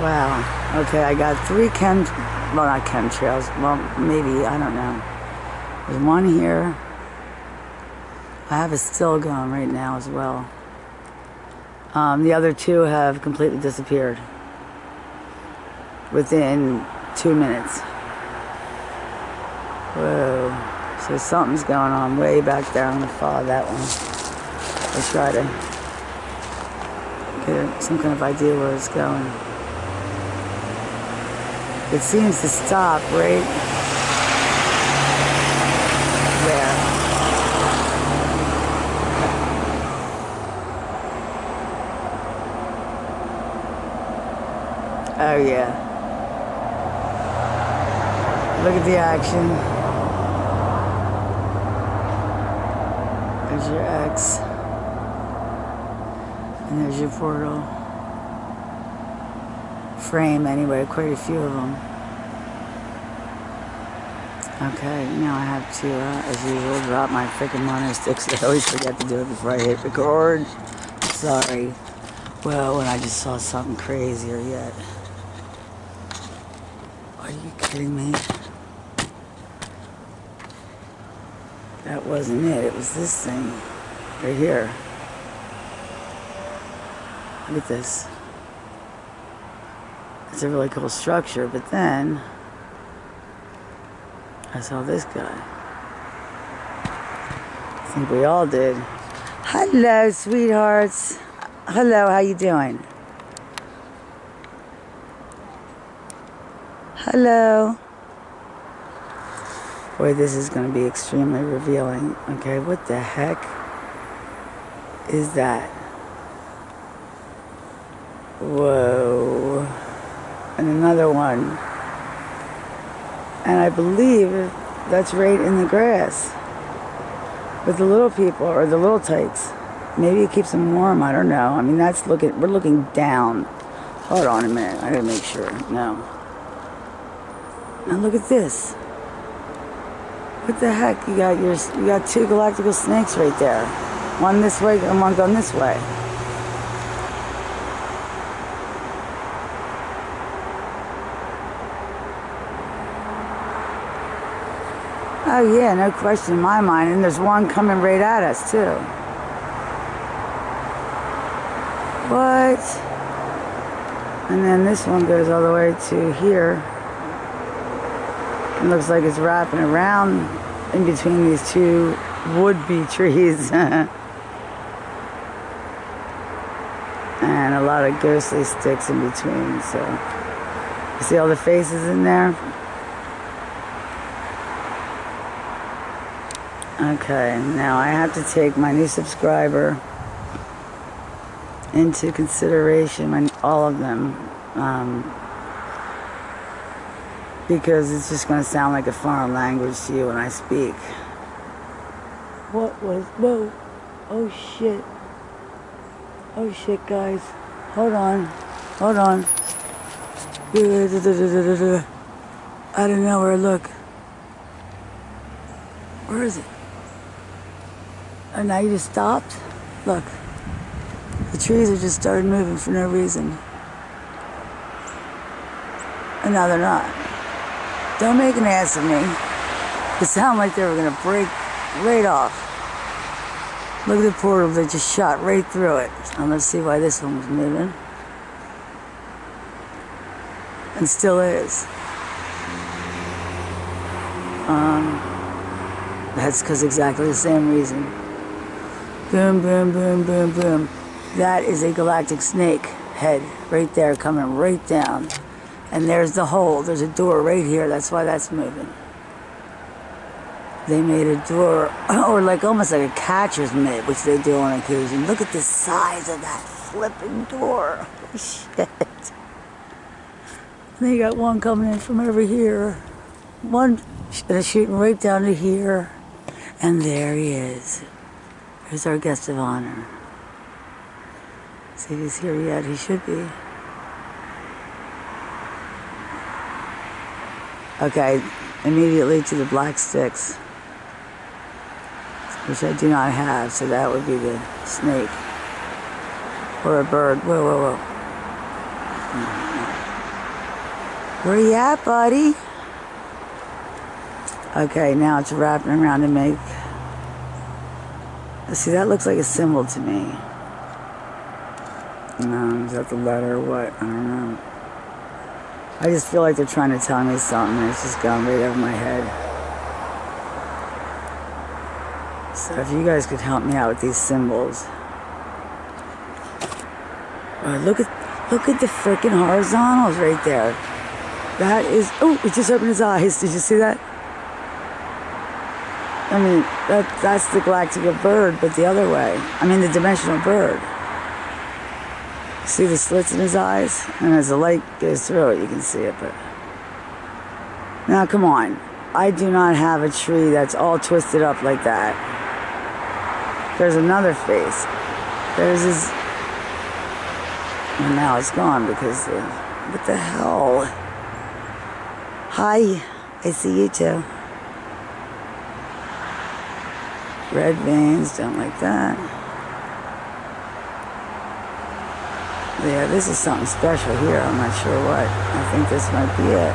Wow. Okay, I got 3 well, not chemtrails. Well, maybe, I don't know. There's one here. I have a still going right now as well. The other 2 have completely disappeared within 2 minutes. Whoa. So something's going on way back there. I'm going to follow that one. I'll try to get some kind of idea where it's going. It seems to stop right there. Oh yeah. Look at the action. There's your X. And there's your portal. Frame anyway, quite a few of them. Okay, now I have to, as usual, drop my freaking monitor sticks. I always forget to do it before I hit record. Sorry. Well, and I just saw something crazier yet. Are you kidding me? That wasn't it. It was this thing right here. Look at this. It's a really cool structure, but then I saw this guy. I think we all did. Hello, sweethearts. Hello, how you doing? Hello. Boy, this is going to be extremely revealing. Okay, what the heck is that? Whoa. And another one. And I believe that's right in the grass with the little people, or the little tykes. Maybe it keeps them warm, I don't know. I mean, we're looking down. Hold on a minute, I gotta make sure. No. Now look at this. What the heck? You got 2 galactical snakes right there. One this way and one going this way. Oh yeah, no question in my mind. And there's one coming right at us too. What? And then this one goes all the way to here. It looks like it's wrapping around in between these 2 would-be trees. And a lot of ghostly sticks in between. So, you see all the faces in there? Okay, now I have to take my new subscriber into consideration, all of them, because it's just going to sound like a foreign language to you when I speak. Whoa, oh shit, guys, hold on, I don't know where, look, where is it? And now you just stopped? Look. The trees have just started moving for no reason. And now they're not. Don't make an ass of me. It sounded like they were going to break right off. Look at the portal that just shot right through it. Now let's see why this one was moving. And still is. That's because exactly the same reason. Boom, boom, boom, boom, boom. That is a galactic snake head right there coming right down. And there's the hole. There's a door right here. That's why that's moving. They made a door, or like almost like a catcher's mitt, which they do on occasion. Look at the size of that flipping door. Holy shit. And they got one coming in from over here. One shooting right down to here. And there he is. Here's our guest of honor. See if he's here yet. He should be. Okay, immediately to the black sticks, which I do not have, so that would be the snake. Or a bird. Whoa, whoa, whoa. Where you at, buddy? Okay, now it's wrapping around to make... See, that looks like a symbol to me. No, is that the letter or what? I don't know. I just feel like they're trying to tell me something and it's just going right over my head. So if you guys could help me out with these symbols. Look at the freaking horizontals right there. That is... Oh, it just opened his eyes. Did you see that? I mean, that's the galactica bird, but the other way. I mean, the dimensional bird. See the slits in his eyes? And as the light goes through it, you can see it, but... Now, come on. I do not have a tree that's all twisted up like that. There's another face. There's his... And now it's gone because... What the hell? Hi. I see you too. Red veins, don't like that. Yeah, this is something special here. I'm not sure what. I think this might be it.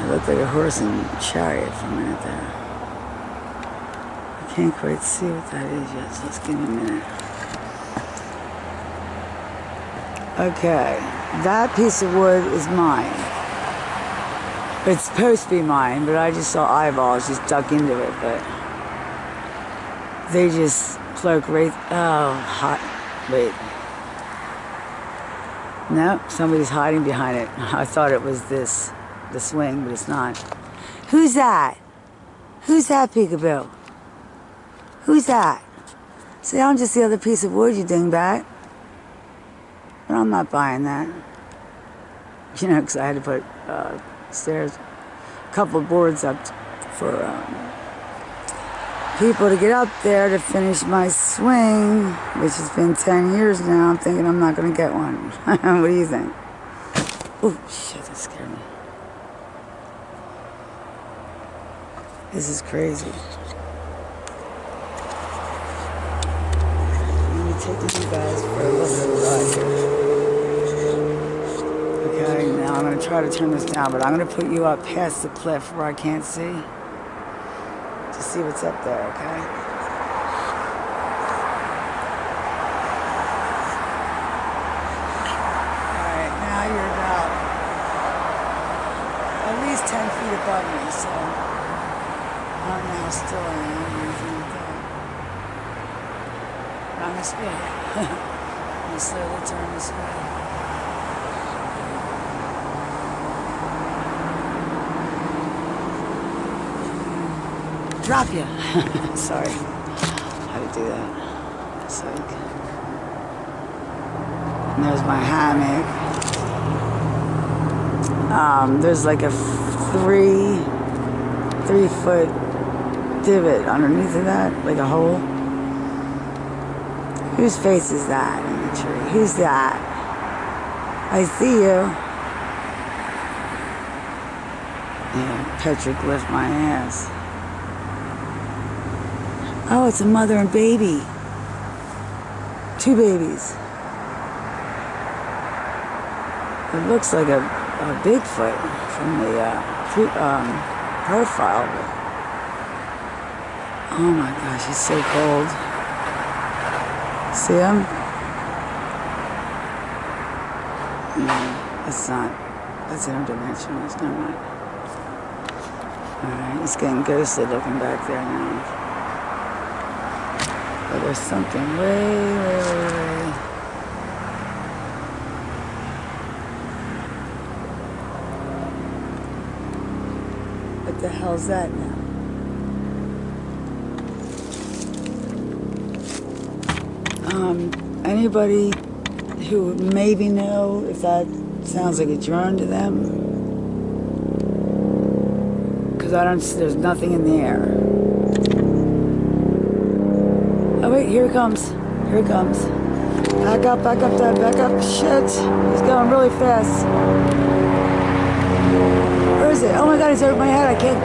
It looked like a horse and chariot for a minute there. I can't quite see what that is yet, so just give me a minute. Okay, that piece of wood is mine. It's supposed to be mine, but I just saw eyeballs just duck into it, but they just cloak right... Oh, hot. Wait. No, somebody's hiding behind it. I thought it was this, the swing, but it's not. Who's that? Who's that, peekaboo? Who's that? See, I'm just the other piece of wood, you dingbat. But I'm not buying that. You know, because I had to put stairs, a couple of boards up for people to get up there to finish my swing, which has been 10 years now. I'm thinking I'm not going to get one. What do you think? Oh, shit, that scared me. This is crazy. Let me take you guys for a little ride here. Okay, now I'm going to try to turn this down, but I'm going to put you up past the cliff where I can't see to see what's up there, okay? Alright, now you're about at least 10 feet above me, so I don't know how still I am or anything like that. But I'm going to speed. I'm going to slowly turn this way. Drop you. Sorry. How to do that. It's like... And there's my hammock. There's like a 3-foot divot underneath of that, like a hole. Whose face is that in the tree? Who's that? I see you. Yeah, petroglyph my ass. Oh, it's a mother and baby. 2 babies. It looks like a Bigfoot from the profile. Oh my gosh, he's so cold. See him? No, it's not. That's interdimensional. It's not right. Alright, he's getting ghostly looking back there now. But there's something way. What the hell's that now? Anybody who maybe know if that sounds like a drone to them? Because there's nothing in the air. Oh wait, here it comes. Here it comes. Back up, Dad, back up. Shit. He's going really fast. Where is it? Oh my god, he's over my head. I can't...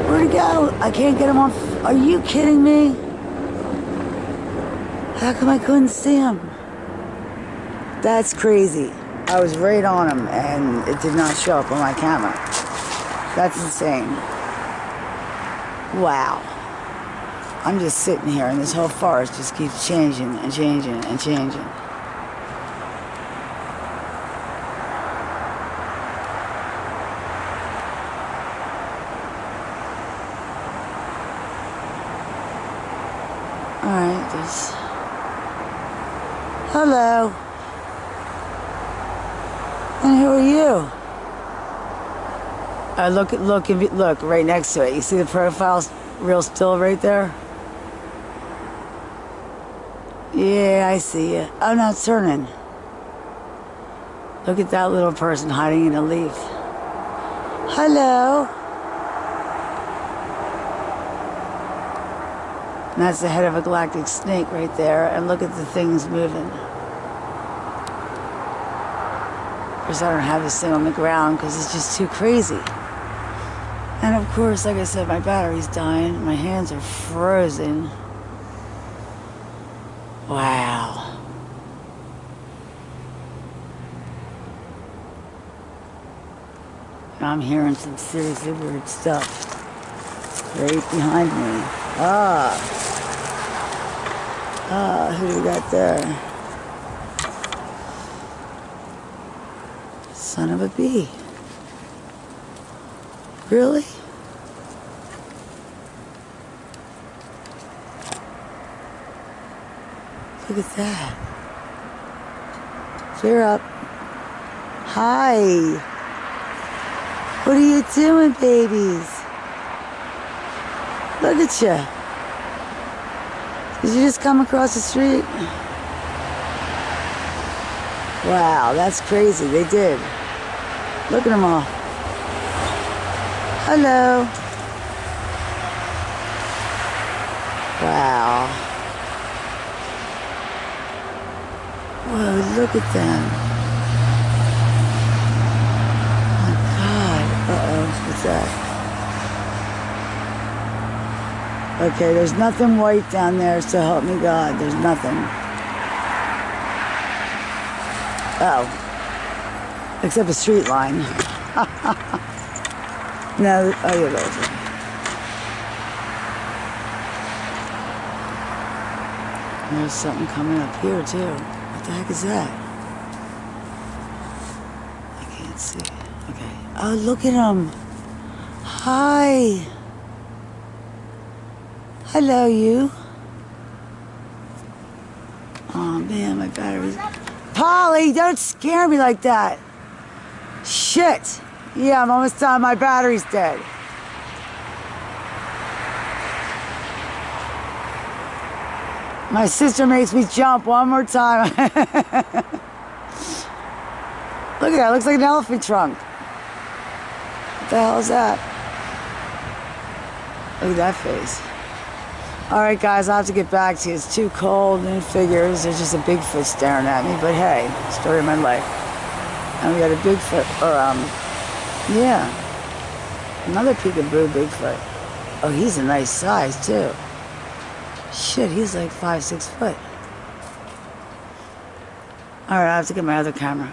Where'd he go? I can't get him on... Are you kidding me? How come I couldn't see him? That's crazy. I was right on him and it did not show up on my camera. That's insane. Wow. I'm just sitting here and this whole forest just keeps changing and changing and changing. Alright, there's... Hello. And who are you? Look right next to it. You see the profile real still right there? Yeah, I see you. Oh, no, it's turning. Look at that little person hiding in a leaf. Hello. And that's the head of a galactic snake right there. And look at the things moving. Of course, I don't have this thing on the ground because it's just too crazy. And of course, like I said, my battery's dying. My hands are frozen. Wow. And I'm hearing some seriously weird stuff right behind me. Who do we got there? Son of a bee. Really? Look at that. Clear up. Hi. What are you doing, babies? Look at you. Did you just come across the street? Wow, that's crazy. They did. Look at them all. Hello. Wow. Whoa, look at them. Oh my God. Uh-oh, what's that? Okay, there's nothing white down there, so help me God. There's nothing. Oh. Except a street line. No, oh yeah, those are. There's something coming up here too. What the heck is that? I can't see. Okay. Oh, look at him. Hi. Hello, you. Oh man, my battery's... Polly, don't scare me like that. Shit. Yeah, I'm almost done. My battery's dead. My sister makes me jump one more time. Look at that. It looks like an elephant trunk. What the hell is that? Look at that face. Alright guys, I'll have to get back to you. It's too cold and it figures there's just a Bigfoot staring at me. But hey, story of my life. And we got a Bigfoot, or yeah. Another peekaboo Bigfoot. Oh, he's a nice size too. Shit, he's like 5-6 foot. Alright, I have to get my other camera.